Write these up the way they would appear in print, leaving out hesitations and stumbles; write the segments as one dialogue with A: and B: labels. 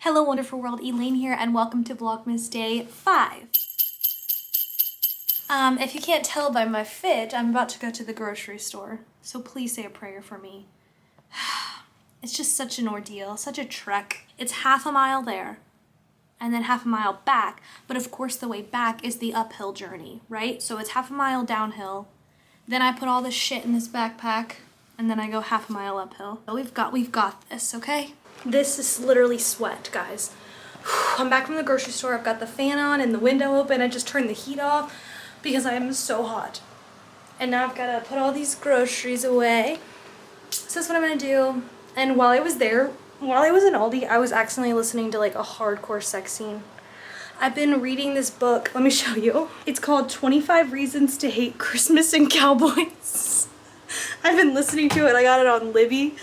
A: Hello wonderful world, Elaine here and welcome to Vlogmas Day 5. If you can't tell by my fit, I'm about to go to the grocery store, so please say a prayer for me. It's just such an ordeal, such a trek. It's half a mile there and then half a mile back, but of course the way back is the uphill journey, right? So it's half a mile downhill, then I put all this shit in this backpack, and then I go half a mile uphill. So we've got this, okay? This is literally sweat, guys. I'm back from the grocery store. I've got the fan on and the window open. I just turned the heat off because I am so hot. And now I've got to put all these groceries away. So that's what I'm gonna do. And while I was there, while I was in Aldi, I was accidentally listening to like a hardcore sex scene. I've been reading this book. Let me show you. It's called 25 Reasons to Hate Christmas and Cowboys. I've been listening to it. I got it on Libby.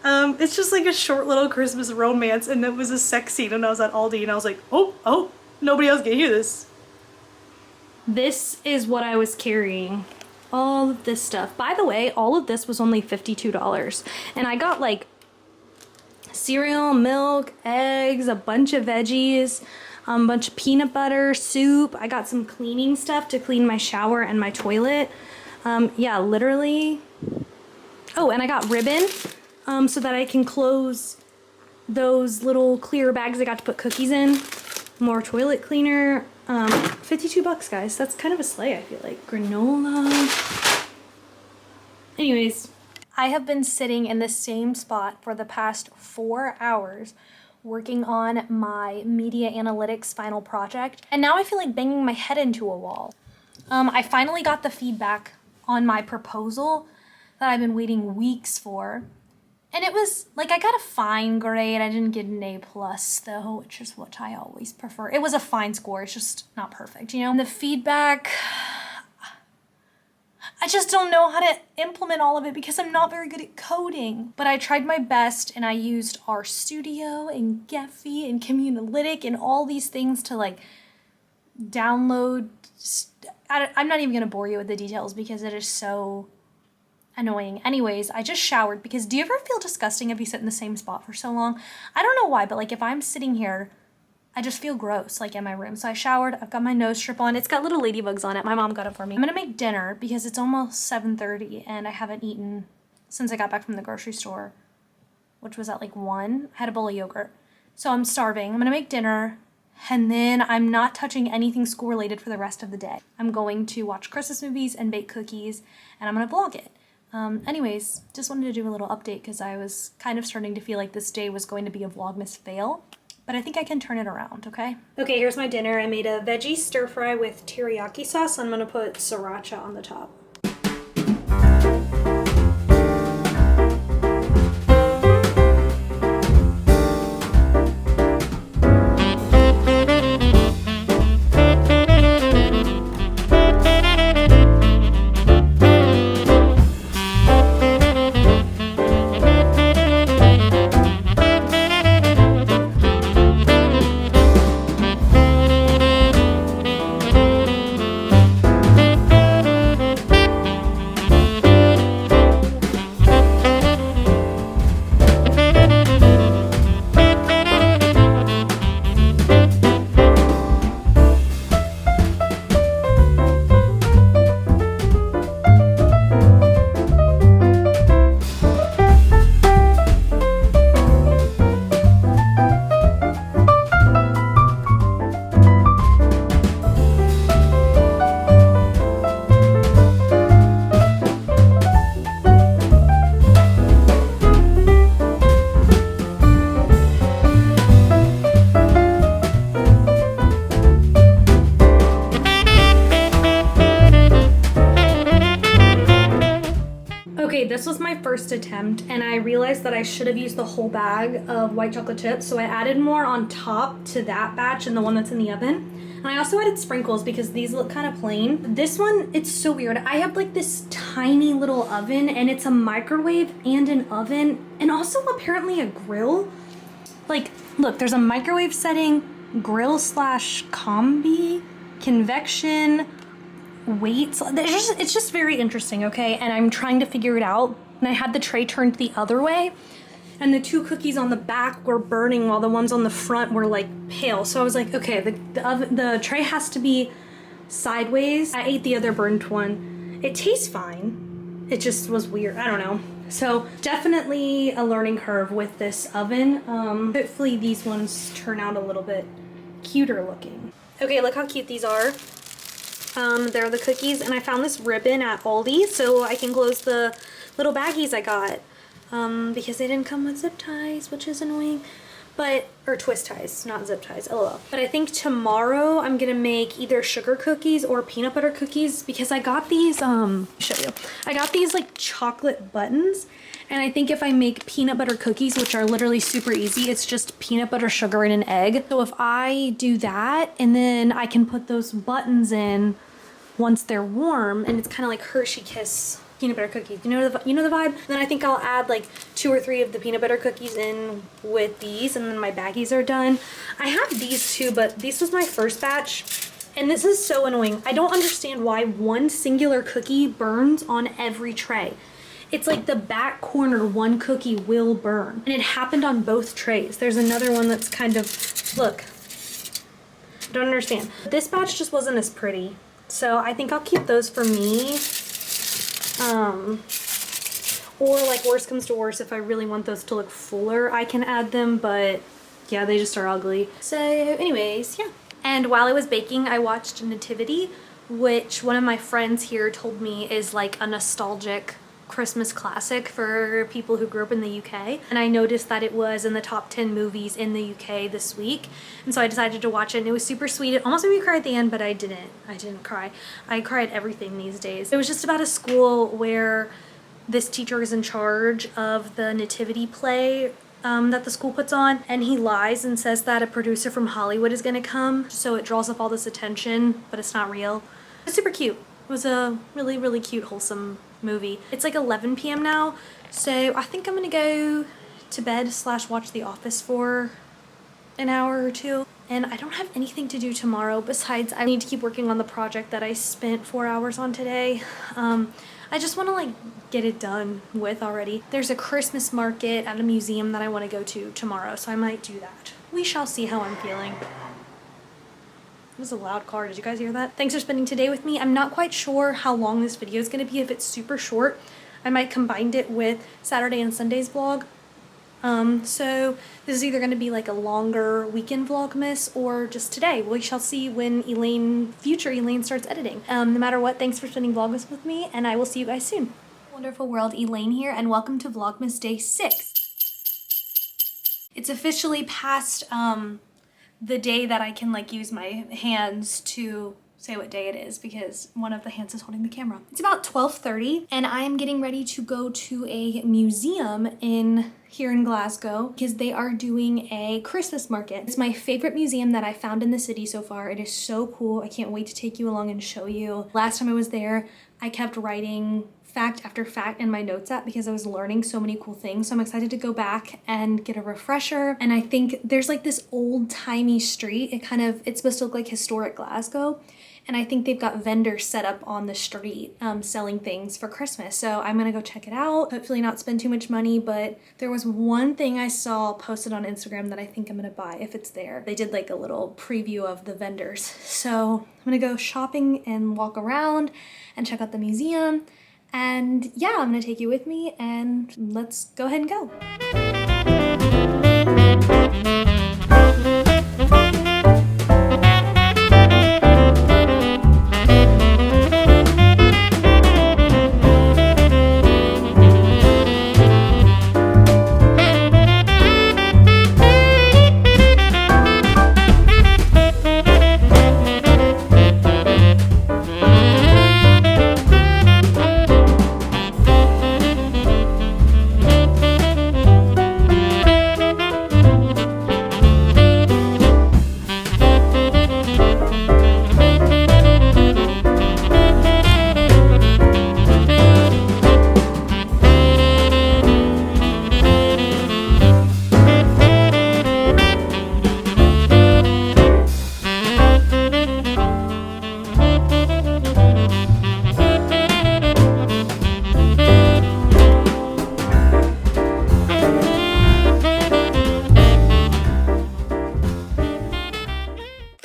A: It's just like a short little Christmas romance, and it was a sex scene, and I was at Aldi and I was like, oh, nobody else can hear this. This is what I was carrying. All of this stuff. By the way, all of this was only $52, and I got like cereal, milk, eggs, a bunch of veggies, a bunch of peanut butter, soup. I got some cleaning stuff to clean my shower and my toilet. Yeah, literally. Oh, and I got ribbon. So that I can close those little clear bags I got to put cookies in. More toilet cleaner. 52 bucks, guys. That's kind of a sleigh, I feel like. Granola. Anyways, I have been sitting in the same spot for the past 4 hours working on my media analytics final project. And now I feel like banging my head into a wall. I finally got the feedback on my proposal that I've been waiting weeks for. And it was, like, I got a fine grade. I didn't get an A+ though, which is what I always prefer. It was a fine score, it's just not perfect, you know? And the feedback, I just don't know how to implement all of it because I'm not very good at coding. But I tried my best and I used RStudio and Gephi and Communalytic and all these things to, like, download. I'm not even gonna bore you with the details because it is so annoying. Anyways, I just showered because do you ever feel disgusting if you sit in the same spot for so long? I don't know why, but like if I'm sitting here, I just feel gross like in my room. So I showered, I've got my nose strip on. It's got little ladybugs on it. My mom got it for me. I'm gonna make dinner because it's almost 7:30 and I haven't eaten since I got back from the grocery store, which was at like 1. I had a bowl of yogurt. So I'm starving. I'm gonna make dinner and then I'm not touching anything school related for the rest of the day. I'm going to watch Christmas movies and bake cookies and I'm gonna vlog it. Anyways, just wanted to do a little update because I was kind of starting to feel like this day was going to be a Vlogmas fail, but I think I can turn it around, okay? Okay, here's my dinner. I made a veggie stir fry with teriyaki sauce. I'm gonna put sriracha on the top. Okay, this was my first attempt and I realized that I should have used the whole bag of white chocolate chips, so I added more on top to that batch and the one that's in the oven. And I also added sprinkles because these look kind of plain. This one, it's so weird. I have like this tiny little oven and it's a microwave and an oven and also apparently a grill. Like, look, there's a microwave setting, grill / combi, convection, weights. It's just very interesting, okay? And I'm trying to figure it out. And I had the tray turned the other way. and the 2 cookies on the back were burning while the ones on the front were like pale. So I was like, okay, the tray has to be sideways. I ate the other burnt one. It tastes fine. It just was weird. I don't know. So definitely a learning curve with this oven. Hopefully these ones turn out a little bit cuter looking. Okay, look how cute these are. They're the cookies, and I found this ribbon at Aldi so I can close the little baggies I got. Because they didn't come with zip ties, which is annoying. Or twist ties, not zip ties, lol. But I think tomorrow I'm gonna make either sugar cookies or peanut butter cookies because I got these, show you. I got these like chocolate buttons, and I think if I make peanut butter cookies, which are literally super easy, it's just peanut butter, sugar, and an egg. So if I do that, and then I can put those buttons in once they're warm, and it's kind of like Hershey Kiss peanut butter cookies. You know the vibe? Then I think I'll add like 2 or 3 of the peanut butter cookies in with these, and then my baggies are done. I have these too, but this was my first batch, and this is so annoying. I don't understand why one singular cookie burns on every tray. It's like the back corner one cookie will burn, and it happened on both trays. There's another one that's kind of, look, I don't understand. This batch just wasn't as pretty, so I think I'll keep those for me. Or like worst comes to worst, if I really want those to look fuller, I can add them, but yeah, they just are ugly. So anyways, yeah. And while I was baking, I watched Nativity, which one of my friends here told me is like a nostalgic Christmas classic for people who grew up in the UK. And I noticed that it was in the top 10 movies in the UK this week. And so I decided to watch it, and it was super sweet. It almost made me cry at the end, but I didn't cry. I cry at everything these days. It was just about a school where this teacher is in charge of the nativity play that the school puts on, and he lies and says that a producer from Hollywood is gonna come, so it draws up all this attention, but it's not real. It's super cute. It was a really, really cute, wholesome movie. It's like 11 p.m. now, so I think I'm gonna go to bed / watch The Office for an hour or 2. And I don't have anything to do tomorrow besides I need to keep working on the project that I spent 4 hours on today. I just want to like get it done with already. There's a Christmas market at a museum that I want to go to tomorrow, so I might do that. We shall see how I'm feeling. It was a loud car. Did you guys hear that? Thanks for spending today with me. I'm not quite sure how long this video is going to be. If it's super short, I might combine it with Saturday and Sunday's vlog. So this is either going to be like a longer weekend vlogmas or just today. We shall see when future Elaine starts editing. No matter what, thanks for spending vlogmas with me, and I will see you guys soon. Wonderful world, Elaine here, and welcome to Vlogmas Day 6. It's officially past the day that I can like use my hands to say what day it is because one of the hands is holding the camera. It's about 12:30 and I am getting ready to go to a museum here in Glasgow because they are doing a Christmas market. It's my favorite museum that I found in the city so far. It is so cool. I can't wait to take you along and show you. Last time I was there, I kept writing fact after fact in my notes app because I was learning so many cool things. So I'm excited to go back and get a refresher. And I think there's like this old-timey street. It's supposed to look like historic Glasgow. And I think they've got vendors set up on the street selling things for Christmas. So I'm gonna go check it out. Hopefully not spend too much money, but there was one thing I saw posted on Instagram that I think I'm gonna buy if it's there. They did like a little preview of the vendors. So I'm gonna go shopping and walk around and check out the museum. And yeah, I'm gonna take you with me and let's go ahead and go.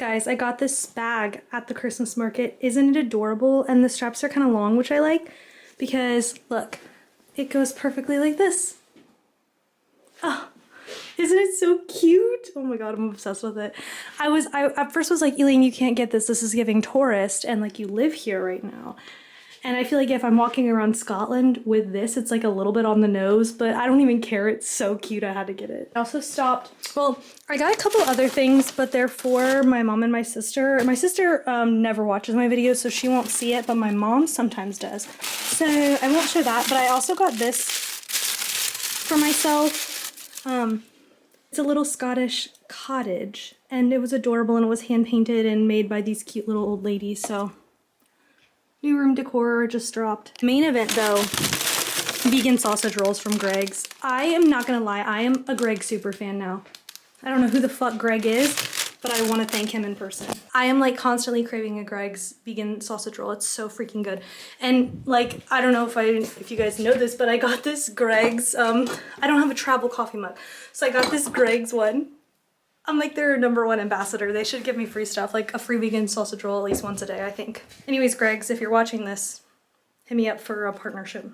A: Guys, I got this bag at the Christmas market. Isn't it adorable? And the straps are kind of long, which I like because look, it goes perfectly like this. Oh, isn't it so cute? Oh my god, I'm obsessed with it. I at first was like, Elaine, you can't get this. This is giving tourist, and like you live here right now. And I feel like if I'm walking around Scotland with this, it's like a little bit on the nose, but I don't even care. It's so cute. I had to get it. I also stopped. Well, I got a couple other things, but they're for my mom and my sister. My sister never watches my videos, so she won't see it, but my mom sometimes does. So I won't show that, but I also got this for myself. It's a little Scottish cottage, and it was adorable, and it was hand painted and made by these cute little old ladies, so. New room decor just dropped. Main event though, vegan sausage rolls from Greg's. I am not gonna lie, I am a Greg super fan now. I don't know who the fuck Greg is, but I want to thank him in person. I am like constantly craving a Greg's vegan sausage roll. It's so freaking good. And like, I don't know if you guys know this, but I got this Greg's, I don't have a travel coffee mug. So I got this Greg's one. I'm like their #1 ambassador. They should give me free stuff, like a free vegan sausage roll at least once a day, I think. Anyways, Greg's, if you're watching this, hit me up for a partnership.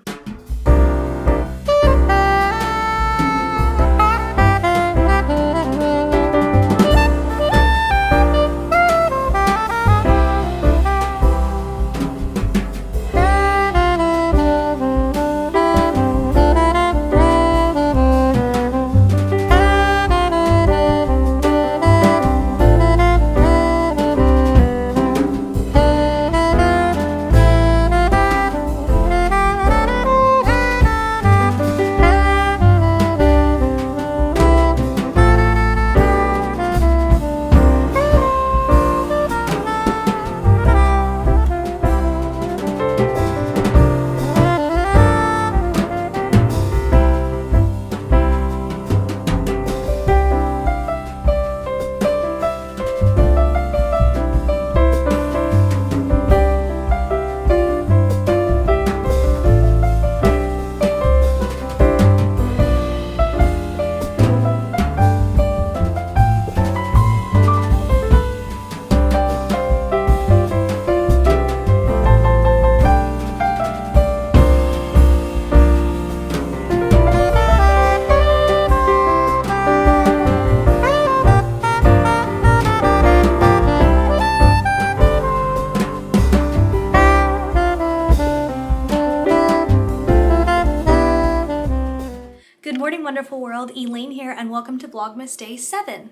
A: Good morning, wonderful world. Elaine here, and welcome to Vlogmas Day 7.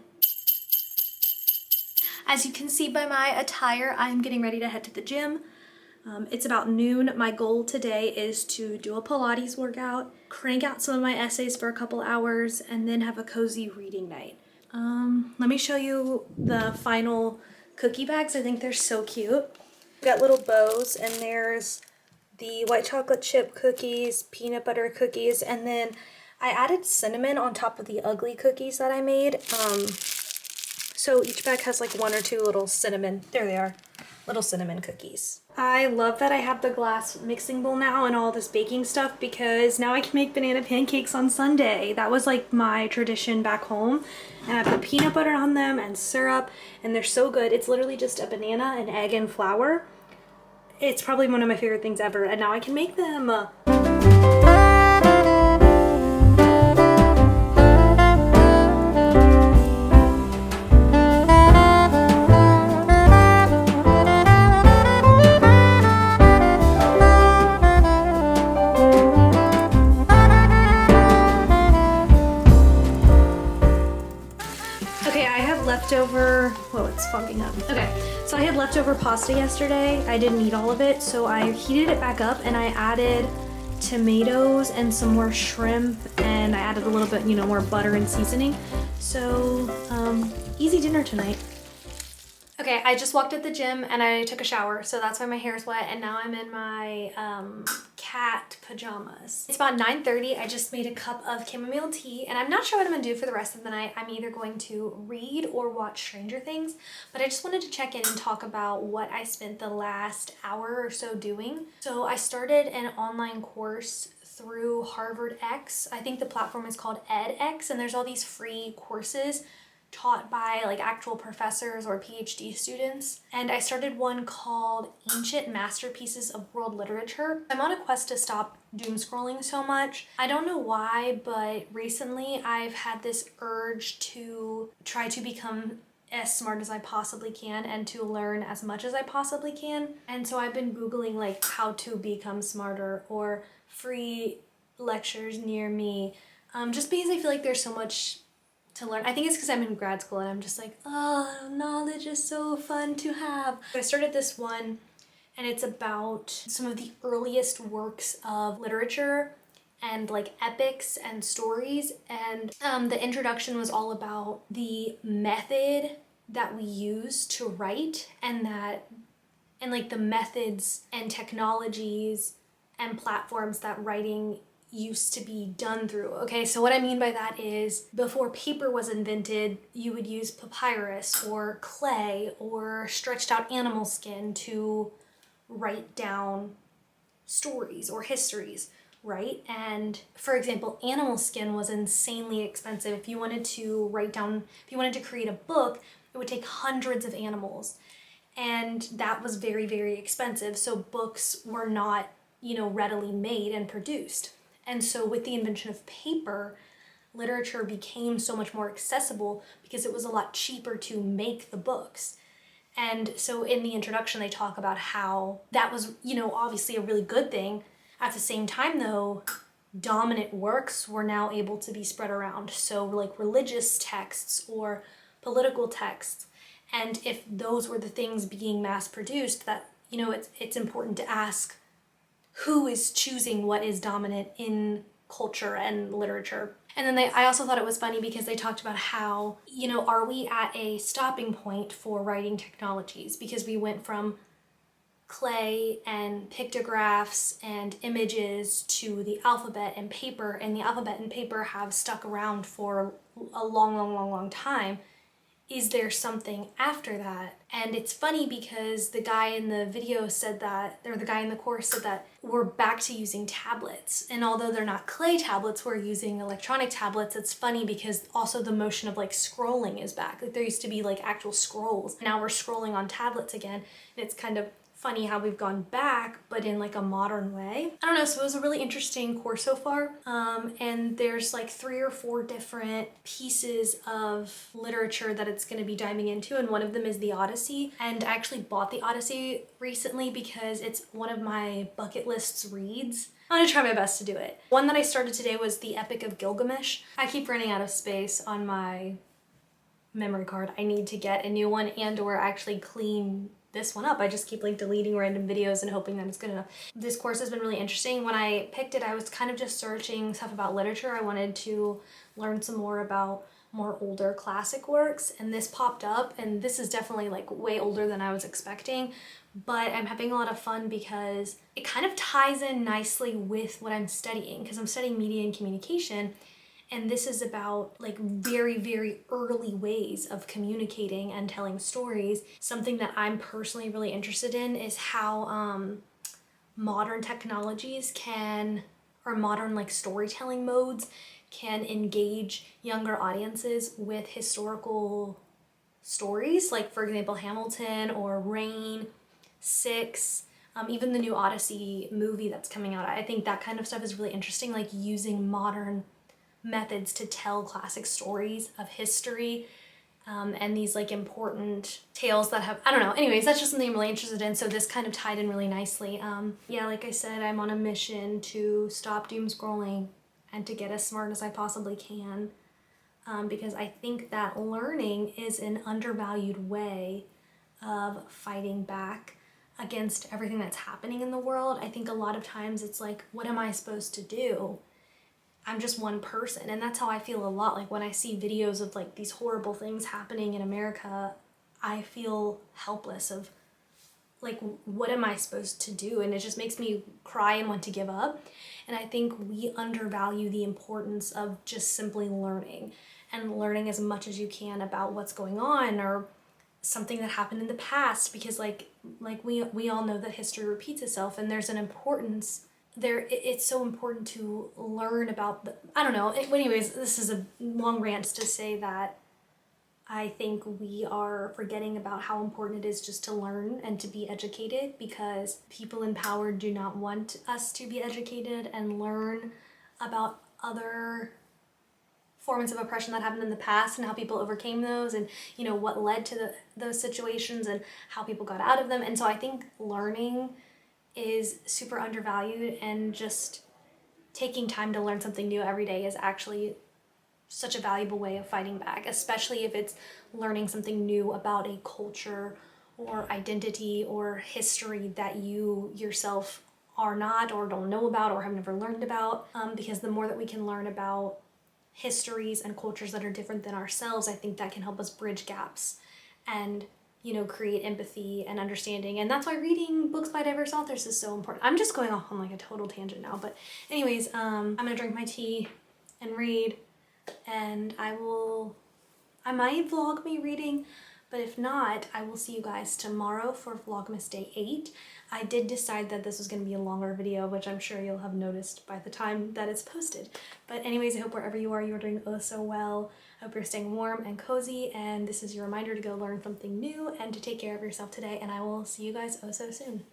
A: As you can see by my attire, I'm getting ready to head to the gym. It's about noon. My goal today is to do a Pilates workout, crank out some of my essays for a couple hours, and then have a cozy reading night. Let me show you the final cookie bags. I think they're so cute. Got little bows, and there's the white chocolate chip cookies, peanut butter cookies, and then I added cinnamon on top of the ugly cookies that I made. So each bag has like 1 or 2 little cinnamon, there they are, little cinnamon cookies. I love that I have the glass mixing bowl now and all this baking stuff because now I can make banana pancakes on Sunday. That was like my tradition back home. And I put peanut butter on them and syrup, and they're so good. It's literally just a banana, an egg, and flour. It's probably one of my favorite things ever, and now I can make them. Leftover, whoa, it's fogging up. Okay, so I had leftover pasta yesterday. I didn't eat all of it, so I heated it back up and I added tomatoes and some more shrimp, and I added a little bit, you know, more butter and seasoning. So, easy dinner tonight. Okay, I just walked at the gym and I took a shower, so that's why my hair is wet, and now I'm in my cat pajamas. It's about 9:30. I just made a cup of chamomile tea, and I'm not sure what I'm gonna do for the rest of the night. I'm either going to read or watch Stranger Things, but I just wanted to check in and talk about what I spent the last hour or so doing. So I started an online course through Harvard X. I think the platform is called edX, and there's all these free courses taught by like actual professors or PhD students. And I started one called Ancient Masterpieces of World Literature. I'm on a quest to stop doom scrolling so much. I don't know why, but recently I've had this urge to try to become as smart as I possibly can and to learn as much as I possibly can. And so I've been Googling like how to become smarter or free lectures near me, just because I feel like there's so much to learn. I think it's because I'm in grad school and I'm just like, oh, knowledge is so fun to have. I started this one and it's about some of the earliest works of literature and like epics and stories. And the introduction was all about the method that we use to write and like the methods and technologies and platforms that writing used to be done through. Okay, so what I mean by that is before paper was invented, you would use papyrus or clay or stretched out animal skin to write down stories or histories, right? And for example, animal skin was insanely expensive. If you wanted to create a book, it would take hundreds of animals. And that was very, very expensive. So books were not, readily made and produced. And so with the invention of paper, literature became so much more accessible because it was a lot cheaper to make the books. And so in the introduction, they talk about how that was, obviously a really good thing. At the same time, though, dominant works were now able to be spread around. So like religious texts or political texts. And if those were the things being mass produced, that, it's important to ask who is choosing what is dominant in culture and literature. And then I also thought it was funny because they talked about how, are we at a stopping point for writing technologies? Because we went from clay and pictographs and images to the alphabet and paper, and the alphabet and paper have stuck around for a long, long, long, long time. Is there something after that? And it's funny because the guy in the video said that, or the guy in the course said that we're back to using tablets. And although they're not clay tablets, we're using electronic tablets. It's funny because also the motion of like scrolling is back. Like there used to be like actual scrolls. Now we're scrolling on tablets again. And it's kind of funny how we've gone back, but in like a modern way. I don't know, so it was a really interesting course so far. And there's like 3 or 4 different pieces of literature that it's gonna be diving into, and one of them is the Odyssey. And I actually bought the Odyssey recently because it's one of my bucket lists reads. I'm gonna try my best to do it. One that I started today was the Epic of Gilgamesh. I keep running out of space on my memory card. I need to get a new one and or actually clean this one up. I just keep like deleting random videos and hoping that it's good enough. This course has been really interesting. When I picked it, I was kind of just searching stuff about literature. I wanted to learn some more about more older classic works, and this popped up, and this is definitely like way older than I was expecting, but I'm having a lot of fun because it kind of ties in nicely with what I'm studying, because I'm studying media and communication. And this is about like very, very early ways of communicating and telling stories. Something that I'm personally really interested in is how modern technologies or modern like storytelling modes can engage younger audiences with historical stories. Like for example, Hamilton or Rain, Six, even the new Odyssey movie that's coming out. I think that kind of stuff is really interesting, like using modern methods to tell classic stories of history, and these like important tales that have, I don't know, anyways, that's just something I'm really interested in, so this kind of tied in really nicely. Yeah, like I said, I'm on a mission to stop doom scrolling and to get as smart as I possibly can, because I think that learning is an undervalued way of fighting back against everything that's happening in the world. I think a lot of times it's like, what am I supposed to do? I'm just one person, and that's how I feel a lot. Like when I see videos of like these horrible things happening in America, I feel helpless of like, what am I supposed to do? And it just makes me cry and want to give up. And I think we undervalue the importance of just simply learning and learning as much as you can about what's going on or something that happened in the past, because like we all know that history repeats itself, and there's an importance there. It's so important to learn about I don't know. Anyways, this is a long rant to say that I think we are forgetting about how important it is just to learn and to be educated, because people in power do not want us to be educated and learn about other forms of oppression that happened in the past and how people overcame those, and you know what led to those situations and how people got out of them. And so I think learning is super undervalued, and just taking time to learn something new every day is actually such a valuable way of fighting back, especially if it's learning something new about a culture or identity or history that you yourself are not or don't know about or have never learned about. Because the more that we can learn about histories and cultures that are different than ourselves, I think that can help us bridge gaps and, you know, create empathy and understanding. And that's why reading books by diverse authors is so important. I'm just going off on like a total tangent now, but anyways, I'm gonna drink my tea and read, and I might vlog me reading, but if not, I will see you guys tomorrow for Vlogmas Day 8. I did decide that this was going to be a longer video, which I'm sure you'll have noticed by the time that it's posted. But anyways, I hope wherever you are doing oh so well. I hope you're staying warm and cozy, and this is your reminder to go learn something new and to take care of yourself today, and I will see you guys oh so soon.